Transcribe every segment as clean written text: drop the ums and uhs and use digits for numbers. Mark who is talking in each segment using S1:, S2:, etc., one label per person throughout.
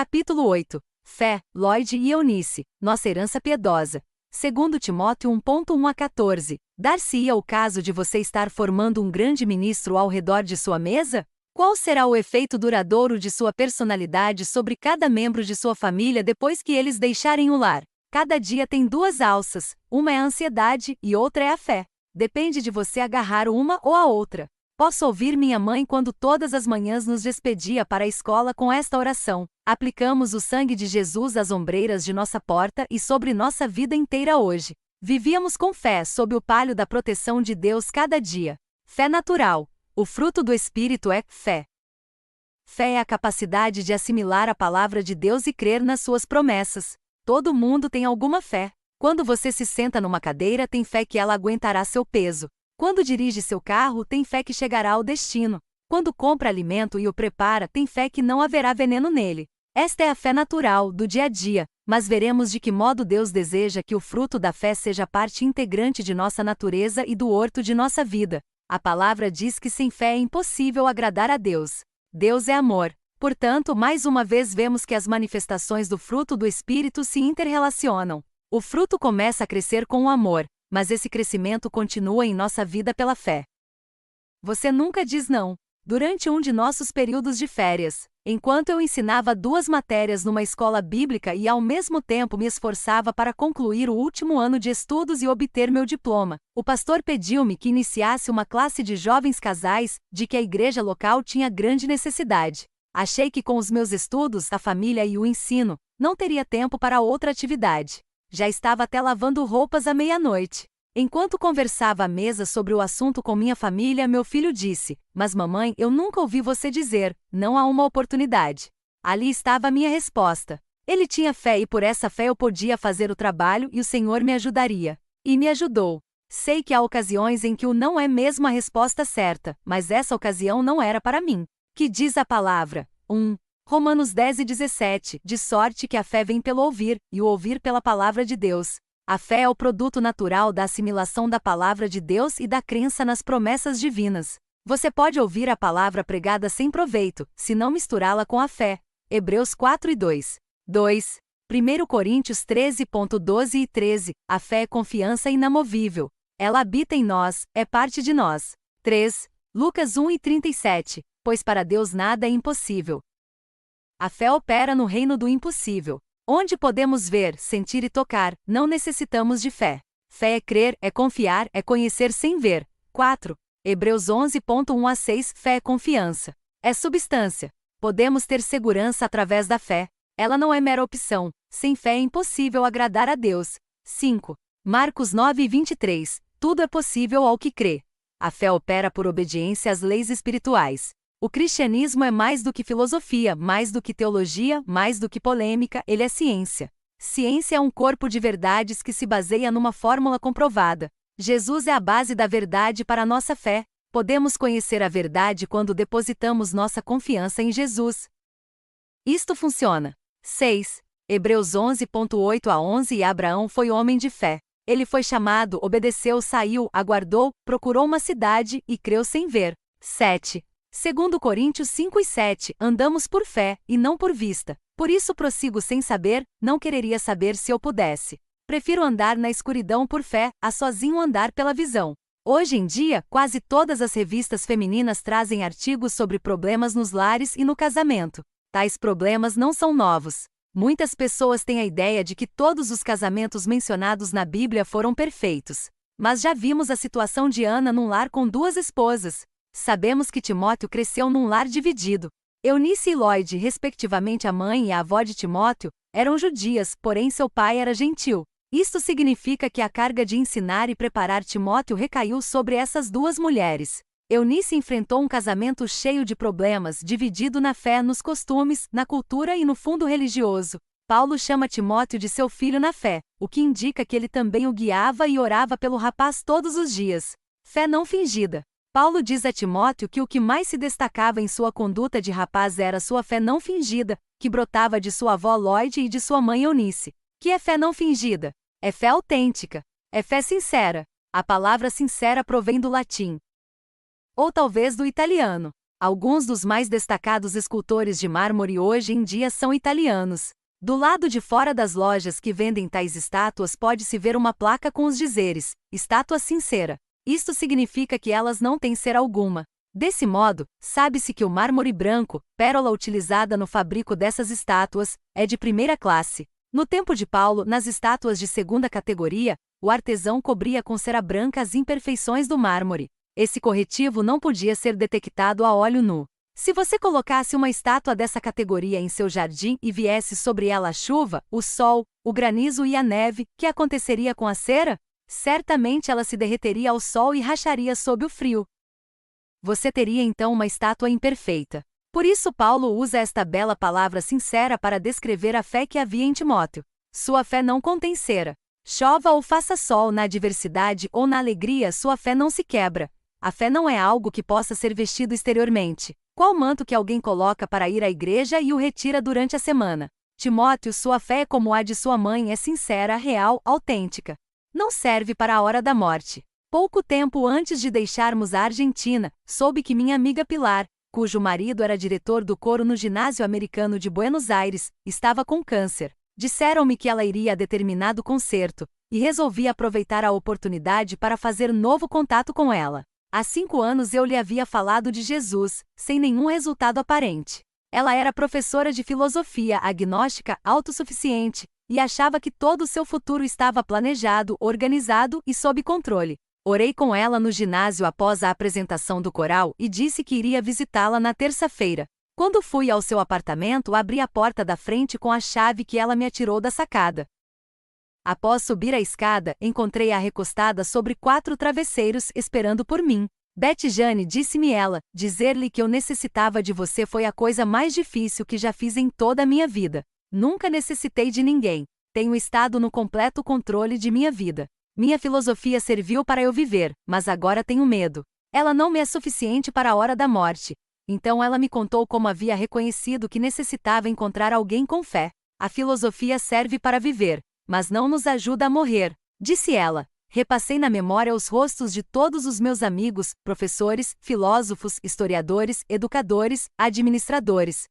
S1: Capítulo 8. Fé, Lloyd e Eunice, nossa herança piedosa. 2 Timóteo 1:1 a 14. Dar-se-ia o caso de você estar formando um grande ministro ao redor de sua mesa? Qual será o efeito duradouro de sua personalidade sobre cada membro de sua família depois que eles deixarem o lar? Cada dia tem duas alças, uma é a ansiedade e outra é a fé. Depende de você agarrar uma ou a outra. Posso ouvir minha mãe quando todas as manhãs nos despedia para a escola com esta oração: aplicamos o sangue de Jesus às ombreiras de nossa porta e sobre nossa vida inteira hoje. Vivíamos com fé sob o palho da proteção de Deus cada dia. Fé natural. O fruto do Espírito é fé. Fé é a capacidade de assimilar a palavra de Deus e crer nas suas promessas. Todo mundo tem alguma fé. Quando você se senta numa cadeira, tem fé que ela aguentará seu peso. Quando dirige seu carro, tem fé que chegará ao destino. Quando compra alimento e o prepara, tem fé que não haverá veneno nele. Esta é a fé natural, do dia a dia, mas veremos de que modo Deus deseja que o fruto da fé seja parte integrante de nossa natureza e do horto de nossa vida. A palavra diz que sem fé é impossível agradar a Deus. Deus é amor. Portanto, mais uma vez vemos que as manifestações do fruto do Espírito se interrelacionam. O fruto começa a crescer com o amor, mas esse crescimento continua em nossa vida pela fé. Você nunca diz não. Durante um de nossos períodos de férias, enquanto eu ensinava 2 matérias numa escola bíblica e ao mesmo tempo me esforçava para concluir o último ano de estudos e obter meu diploma, o pastor pediu-me que iniciasse uma classe de jovens casais, de que a igreja local tinha grande necessidade. Achei que com os meus estudos, a família e o ensino, não teria tempo para outra atividade. Já estava até lavando roupas à meia-noite. Enquanto conversava à mesa sobre o assunto com minha família, meu filho disse: "Mas mamãe, eu nunca ouvi você dizer, não há uma oportunidade." Ali estava a minha resposta. Ele tinha fé e por essa fé eu podia fazer o trabalho e o Senhor me ajudaria. E me ajudou. Sei que há ocasiões em que o não é mesmo a resposta certa, mas essa ocasião não era para mim. Que diz a palavra? Romanos 10:17, de sorte que a fé vem pelo ouvir, e o ouvir pela palavra de Deus. A fé é o produto natural da assimilação da palavra de Deus e da crença nas promessas divinas. Você pode ouvir a palavra pregada sem proveito, se não misturá-la com a fé. Hebreus 4:2. 1 Coríntios 13:12 e 13, a fé é confiança inamovível. Ela habita em nós, é parte de nós. 3. Lucas 1:37, pois para Deus nada é impossível. A fé opera no reino do impossível. Onde podemos ver, sentir e tocar, não necessitamos de fé. Fé é crer, é confiar, é conhecer sem ver. 4. Hebreus 11:1 a 6, fé é confiança. É substância. Podemos ter segurança através da fé. Ela não é mera opção. Sem fé é impossível agradar a Deus. 5. Marcos 9:23, tudo é possível ao que crê. A fé opera por obediência às leis espirituais. O cristianismo é mais do que filosofia, mais do que teologia, mais do que polêmica, ele é ciência. Ciência é um corpo de verdades que se baseia numa fórmula comprovada. Jesus é a base da verdade para a nossa fé. Podemos conhecer a verdade quando depositamos nossa confiança em Jesus. Isto funciona. 6. Hebreus 11:8 a 11 E Abraão foi homem de fé. Ele foi chamado, obedeceu, saiu, aguardou, procurou uma cidade e creu sem ver. 7. 2 Coríntios 5:7, andamos por fé, e não por vista. Por isso prossigo sem saber, não quereria saber se eu pudesse. Prefiro andar na escuridão por fé, a sozinho andar pela visão. Hoje em dia, quase todas as revistas femininas trazem artigos sobre problemas nos lares e no casamento. Tais problemas não são novos. Muitas pessoas têm a ideia de que todos os casamentos mencionados na Bíblia foram perfeitos. Mas já vimos a situação de Ana num lar com 2 esposas. Sabemos que Timóteo cresceu num lar dividido. Eunice e Lloyd, respectivamente a mãe e a avó de Timóteo, eram judias, porém seu pai era gentil. Isto significa que a carga de ensinar e preparar Timóteo recaiu sobre essas 2 mulheres. Eunice enfrentou um casamento cheio de problemas, dividido na fé, nos costumes, na cultura e no fundo religioso. Paulo chama Timóteo de seu filho na fé, o que indica que ele também o guiava e orava pelo rapaz todos os dias. Fé não fingida. Paulo diz a Timóteo que o que mais se destacava em sua conduta de rapaz era sua fé não fingida, que brotava de sua avó Lloyd e de sua mãe Eunice. Que é fé não fingida? É fé autêntica. É fé sincera. A palavra sincera provém do latim. Ou talvez do italiano. Alguns dos mais destacados escultores de mármore hoje em dia são italianos. Do lado de fora das lojas que vendem tais estátuas pode-se ver uma placa com os dizeres: estátua sincera. Isto significa que elas não têm cera alguma. Desse modo, sabe-se que o mármore branco, pérola utilizada no fabrico dessas estátuas, é de primeira classe. No tempo de Paulo, nas estátuas de segunda categoria, o artesão cobria com cera branca as imperfeições do mármore. Esse corretivo não podia ser detectado a olho nu. Se você colocasse uma estátua dessa categoria em seu jardim e viesse sobre ela a chuva, o sol, o granizo e a neve, que aconteceria com a cera? Certamente ela se derreteria ao sol e racharia sob o frio. Você teria então uma estátua imperfeita. Por isso Paulo usa esta bela palavra sincera para descrever a fé que havia em Timóteo. Sua fé não contém cera. Chova ou faça sol, na adversidade ou na alegria, sua fé não se quebra. A fé não é algo que possa ser vestido exteriormente. Qual manto que alguém coloca para ir à igreja e o retira durante a semana? Timóteo, sua fé é como a de sua mãe, é sincera, real, autêntica. Não serve para a hora da morte. Pouco tempo antes de deixarmos a Argentina, soube que minha amiga Pilar, cujo marido era diretor do coro no ginásio americano de Buenos Aires, estava com câncer. Disseram-me que ela iria a determinado concerto, e resolvi aproveitar a oportunidade para fazer novo contato com ela. Há 5 anos eu lhe havia falado de Jesus, sem nenhum resultado aparente. Ela era professora de filosofia, agnóstica, autossuficiente, e achava que todo o seu futuro estava planejado, organizado e sob controle. Orei com ela no ginásio após a apresentação do coral e disse que iria visitá-la na terça-feira. Quando fui ao seu apartamento, abri a porta da frente com a chave que ela me atirou da sacada. Após subir a escada, encontrei-a recostada sobre 4 travesseiros, esperando por mim. Betty Jane, disse-me ela, dizer-lhe que eu necessitava de você foi a coisa mais difícil que já fiz em toda a minha vida. Nunca necessitei de ninguém. Tenho estado no completo controle de minha vida. Minha filosofia serviu para eu viver, mas agora tenho medo. Ela não me é suficiente para a hora da morte. Então ela me contou como havia reconhecido que necessitava encontrar alguém com fé. A filosofia serve para viver, mas não nos ajuda a morrer, disse ela. Repassei na memória os rostos de todos os meus amigos, professores, filósofos, historiadores, educadores, administradores,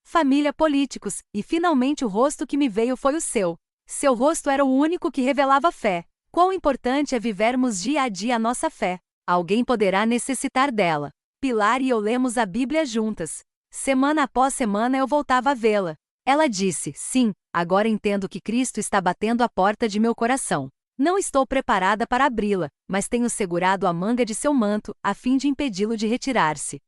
S1: família, políticos, e finalmente o rosto que me veio foi o seu. Seu rosto era o único que revelava fé. Quão importante é vivermos dia a dia a nossa fé. Alguém poderá necessitar dela. Pilar e eu lemos a Bíblia juntas. Semana após semana eu voltava a vê-la. Ela disse: sim, agora entendo que Cristo está batendo a porta de meu coração. Não estou preparada para abri-la, mas tenho segurado a manga de seu manto, a fim de impedi-lo de retirar-se.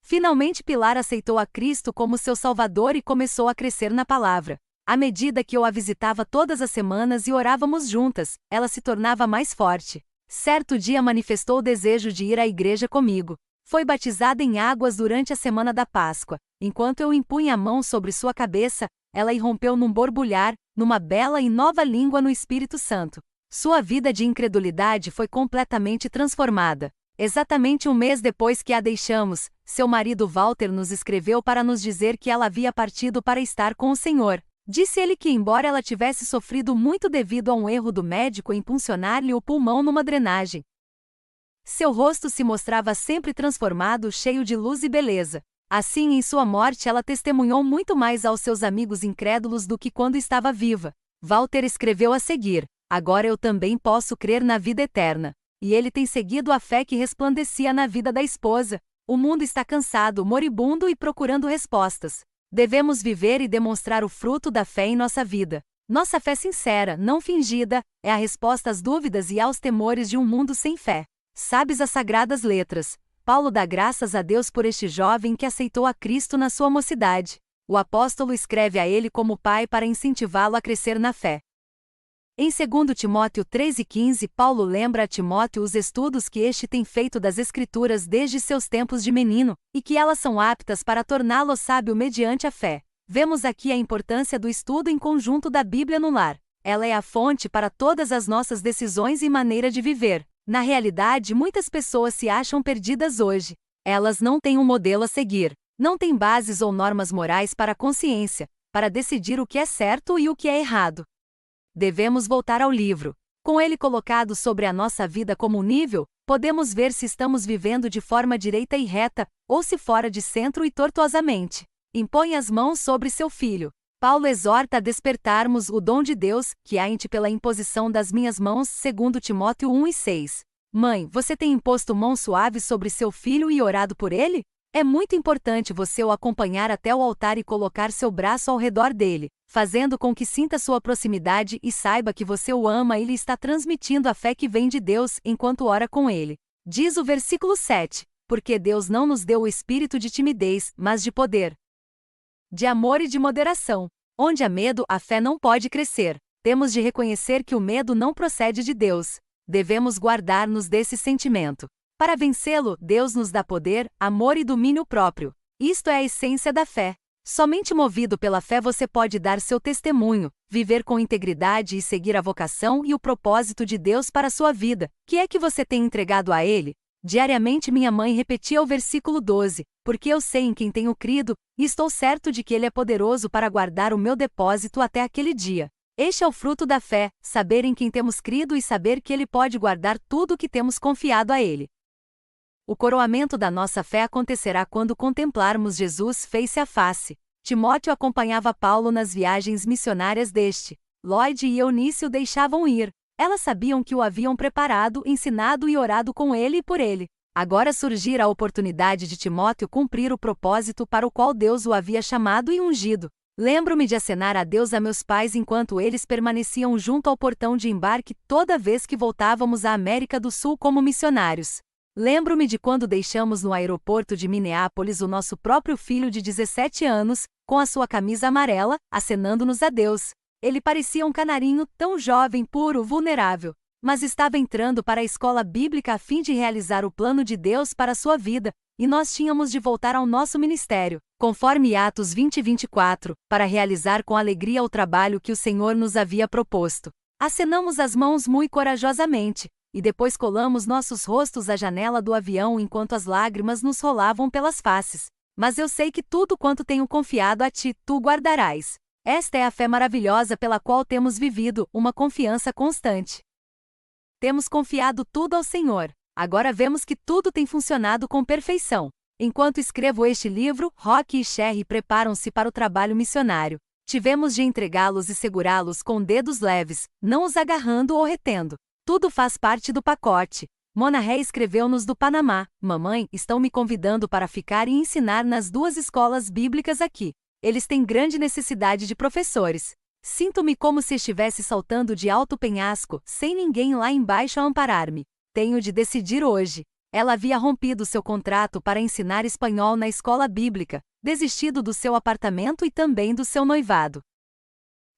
S1: Finalmente Pilar aceitou a Cristo como seu Salvador e começou a crescer na palavra. À medida que eu a visitava todas as semanas e orávamos juntas, ela se tornava mais forte. Certo dia manifestou o desejo de ir à igreja comigo. Foi batizada em águas durante a semana da Páscoa. Enquanto eu impunha a mão sobre sua cabeça, ela irrompeu num borbulhar, numa bela e nova língua no Espírito Santo. Sua vida de incredulidade foi completamente transformada. Exatamente um mês depois que a deixamos, seu marido Walter nos escreveu para nos dizer que ela havia partido para estar com o Senhor. Disse ele que, embora ela tivesse sofrido muito devido a um erro do médico em puncionar-lhe o pulmão numa drenagem, seu rosto se mostrava sempre transformado, cheio de luz e beleza. Assim, em sua morte, ela testemunhou muito mais aos seus amigos incrédulos do que quando estava viva. Walter escreveu a seguir: agora eu também posso crer na vida eterna. E ele tem seguido a fé que resplandecia na vida da esposa. O mundo está cansado, moribundo e procurando respostas. Devemos viver e demonstrar o fruto da fé em nossa vida. Nossa fé sincera, não fingida, é a resposta às dúvidas e aos temores de um mundo sem fé. Sabes as sagradas letras. Paulo dá graças a Deus por este jovem que aceitou a Cristo na sua mocidade. O apóstolo escreve a ele como pai para incentivá-lo a crescer na fé. Em 2 Timóteo 3:15, Paulo lembra a Timóteo os estudos que este tem feito das Escrituras desde seus tempos de menino, e que elas são aptas para torná-lo sábio mediante a fé. Vemos aqui a importância do estudo em conjunto da Bíblia no lar. Ela é a fonte para todas as nossas decisões e maneira de viver. Na realidade, muitas pessoas se acham perdidas hoje. Elas não têm um modelo a seguir, não têm bases ou normas morais para a consciência, para decidir o que é certo e o que é errado. Devemos voltar ao livro. Com ele colocado sobre a nossa vida como um nível, podemos ver se estamos vivendo de forma direita e reta, ou se fora de centro e tortuosamente. Impõe as mãos sobre seu filho. Paulo exorta a despertarmos o dom de Deus, que há em ti pela imposição das minhas mãos, segundo Timóteo 1:6. Mãe, você tem imposto mãos suaves sobre seu filho e orado por ele? É muito importante você o acompanhar até o altar e colocar seu braço ao redor dele, fazendo com que sinta sua proximidade e saiba que você o ama e lhe está transmitindo a fé que vem de Deus enquanto ora com ele. Diz o versículo 7, porque Deus não nos deu o espírito de timidez, mas de poder, de amor e de moderação. Onde há medo, a fé não pode crescer. Temos de reconhecer que o medo não procede de Deus. Devemos guardar-nos desse sentimento. Para vencê-lo, Deus nos dá poder, amor e domínio próprio. Isto é a essência da fé. Somente movido pela fé você pode dar seu testemunho, viver com integridade e seguir a vocação e o propósito de Deus para a sua vida. Que é que você tem entregado a Ele? Diariamente minha mãe repetia o versículo 12, porque eu sei em quem tenho crido, e estou certo de que Ele é poderoso para guardar o meu depósito até aquele dia. Este é o fruto da fé, saber em quem temos crido e saber que Ele pode guardar tudo o que temos confiado a Ele. O coroamento da nossa fé acontecerá quando contemplarmos Jesus face a face. Timóteo acompanhava Paulo nas viagens missionárias deste. Lloyd e Eunice o deixavam ir. Elas sabiam que o haviam preparado, ensinado e orado com ele e por ele. Agora surgira a oportunidade de Timóteo cumprir o propósito para o qual Deus o havia chamado e ungido. Lembro-me de acenar adeus a meus pais enquanto eles permaneciam junto ao portão de embarque toda vez que voltávamos à América do Sul como missionários. Lembro-me de quando deixamos no aeroporto de Minneapolis o nosso próprio filho de 17 anos, com a sua camisa amarela, acenando-nos adeus. Ele parecia um canarinho tão jovem, puro, vulnerável, mas estava entrando para a escola bíblica a fim de realizar o plano de Deus para a sua vida, e nós tínhamos de voltar ao nosso ministério, conforme Atos 20:24, para realizar com alegria o trabalho que o Senhor nos havia proposto. Acenamos as mãos muito corajosamente, e depois colamos nossos rostos à janela do avião enquanto as lágrimas nos rolavam pelas faces. Mas eu sei que tudo quanto tenho confiado a ti, tu guardarás. Esta é a fé maravilhosa pela qual temos vivido, uma confiança constante. Temos confiado tudo ao Senhor. Agora vemos que tudo tem funcionado com perfeição. Enquanto escrevo este livro, Rock e Sherry preparam-se para o trabalho missionário. Tivemos de entregá-los e segurá-los com dedos leves, não os agarrando ou retendo. Tudo faz parte do pacote. Mona Ré escreveu-nos do Panamá: Mamãe, estão me convidando para ficar e ensinar nas 2 escolas bíblicas aqui. Eles têm grande necessidade de professores. Sinto-me como se estivesse saltando de alto penhasco, sem ninguém lá embaixo a amparar-me. Tenho de decidir hoje. Ela havia rompido seu contrato para ensinar espanhol na escola bíblica, desistido do seu apartamento e também do seu noivado.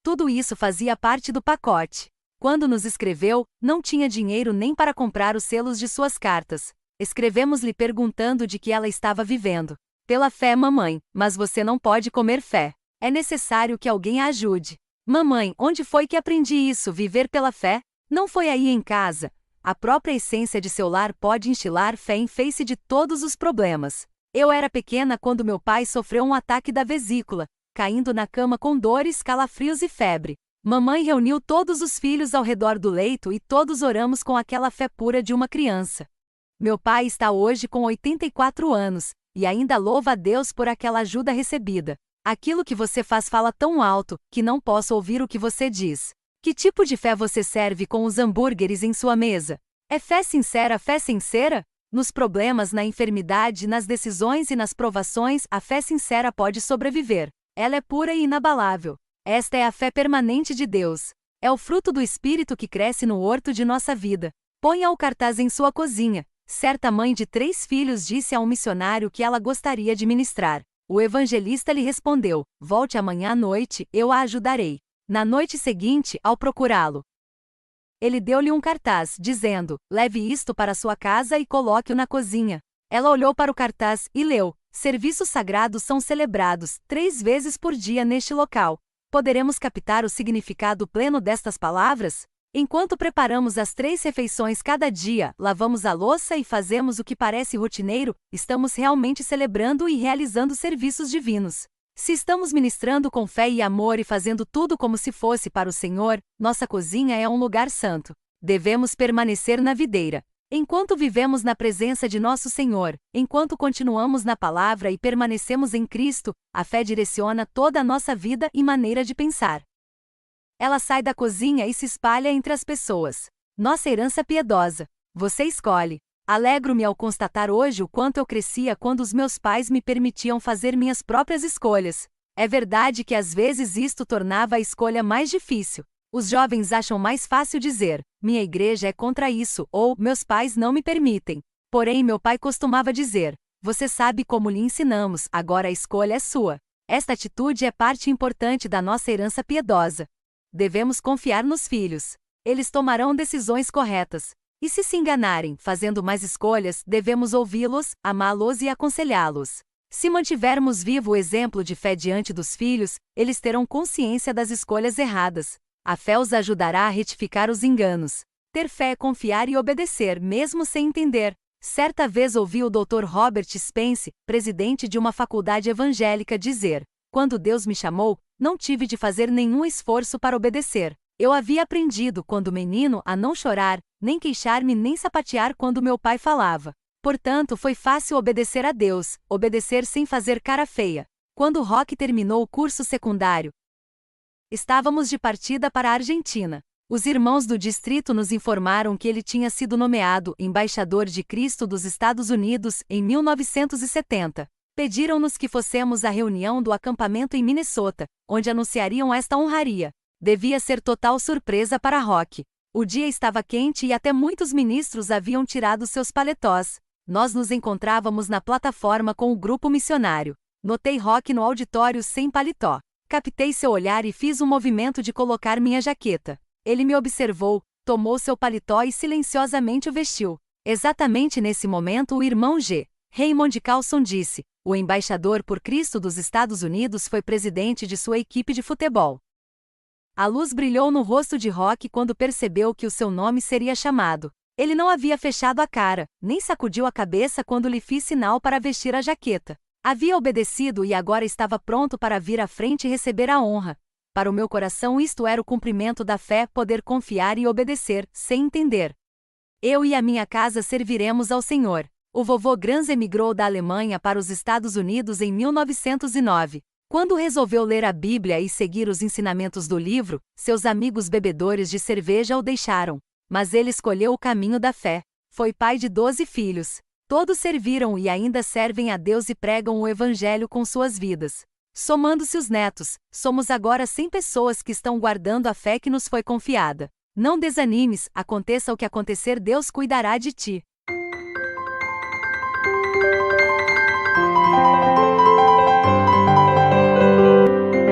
S1: Tudo isso fazia parte do pacote. Quando nos escreveu, não tinha dinheiro nem para comprar os selos de suas cartas. Escrevemos-lhe perguntando de que ela estava vivendo. Pela fé, mamãe, mas você não pode comer fé. É necessário que alguém a ajude. Mamãe, onde foi que aprendi isso, viver pela fé? Não foi aí em casa. A própria essência de seu lar pode instilar fé em face de todos os problemas. Eu era pequena quando meu pai sofreu um ataque da vesícula, caindo na cama com dores, calafrios e febre. Mamãe reuniu todos os filhos ao redor do leito e todos oramos com aquela fé pura de uma criança. Meu pai está hoje com 84 anos, e ainda louva a Deus por aquela ajuda recebida. Aquilo que você faz fala tão alto, que não posso ouvir o que você diz. Que tipo de fé você serve com os hambúrgueres em sua mesa? É fé sincera? Nos problemas, na enfermidade, nas decisões e nas provações, a fé sincera pode sobreviver. Ela é pura e inabalável. Esta é a fé permanente de Deus. É o fruto do Espírito que cresce no horto de nossa vida. Ponha o cartaz em sua cozinha. Certa mãe de 3 filhos disse a um missionário que ela gostaria de ministrar. O evangelista lhe respondeu: volte amanhã à noite, eu a ajudarei. Na noite seguinte, ao procurá-lo, ele deu-lhe um cartaz, dizendo: leve isto para sua casa e coloque-o na cozinha. Ela olhou para o cartaz e leu: serviços sagrados são celebrados 3 vezes por dia neste local. Poderemos captar o significado pleno destas palavras? Enquanto preparamos as 3 refeições cada dia, lavamos a louça e fazemos o que parece rotineiro, estamos realmente celebrando e realizando serviços divinos. Se estamos ministrando com fé e amor e fazendo tudo como se fosse para o Senhor, nossa cozinha é um lugar santo. Devemos permanecer na videira. Enquanto vivemos na presença de nosso Senhor, enquanto continuamos na palavra e permanecemos em Cristo, a fé direciona toda a nossa vida e maneira de pensar. Ela sai da cozinha e se espalha entre as pessoas. Nossa herança piedosa. Você escolhe. Alegro-me ao constatar hoje o quanto eu crescia quando os meus pais me permitiam fazer minhas próprias escolhas. É verdade que às vezes isto tornava a escolha mais difícil. Os jovens acham mais fácil dizer, minha igreja é contra isso, ou, meus pais não me permitem. Porém, meu pai costumava dizer, você sabe como lhe ensinamos, agora a escolha é sua. Esta atitude é parte importante da nossa herança piedosa. Devemos confiar nos filhos. Eles tomarão decisões corretas. E se enganarem, fazendo mais escolhas, devemos ouvi-los, amá-los e aconselhá-los. Se mantivermos vivo o exemplo de fé diante dos filhos, eles terão consciência das escolhas erradas. A fé os ajudará a retificar os enganos. Ter fé é confiar e obedecer, mesmo sem entender. Certa vez ouvi o Dr. Robert Spence, presidente de uma faculdade evangélica, dizer: quando Deus me chamou, não tive de fazer nenhum esforço para obedecer. Eu havia aprendido, quando menino, a não chorar, nem queixar-me nem sapatear quando meu pai falava. Portanto, foi fácil obedecer a Deus, obedecer sem fazer cara feia. Quando Rock terminou o curso secundário, estávamos de partida para a Argentina. Os irmãos do distrito nos informaram que ele tinha sido nomeado embaixador de Cristo dos Estados Unidos em 1970. Pediram-nos que fossemos à reunião do acampamento em Minnesota, onde anunciariam esta honraria. Devia ser total surpresa para Rock. O dia estava quente e até muitos ministros haviam tirado seus paletós. Nós nos encontrávamos na plataforma com o grupo missionário. Notei Rock no auditório sem paletó. Captei seu olhar e fiz um movimento de colocar minha jaqueta. Ele me observou, tomou seu paletó e silenciosamente o vestiu. Exatamente nesse momento o irmão G. Raymond Carlson disse: o embaixador por Cristo dos Estados Unidos foi presidente de sua equipe de futebol. A luz brilhou no rosto de Rock quando percebeu que o seu nome seria chamado. Ele não havia fechado a cara, nem sacudiu a cabeça quando lhe fiz sinal para vestir a jaqueta. Havia obedecido e agora estava pronto para vir à frente e receber a honra. Para o meu coração isto era o cumprimento da fé, poder confiar e obedecer, sem entender. Eu e a minha casa serviremos ao Senhor. O vovô Grans emigrou da Alemanha para os Estados Unidos em 1909. Quando resolveu ler a Bíblia e seguir os ensinamentos do livro, seus amigos bebedores de cerveja o deixaram. Mas ele escolheu o caminho da fé. Foi pai de 12 filhos. Todos serviram e ainda servem a Deus e pregam o Evangelho com suas vidas. Somando-se os netos, somos agora 100 pessoas que estão guardando a fé que nos foi confiada. Não desanimes, aconteça o que acontecer, Deus cuidará de ti.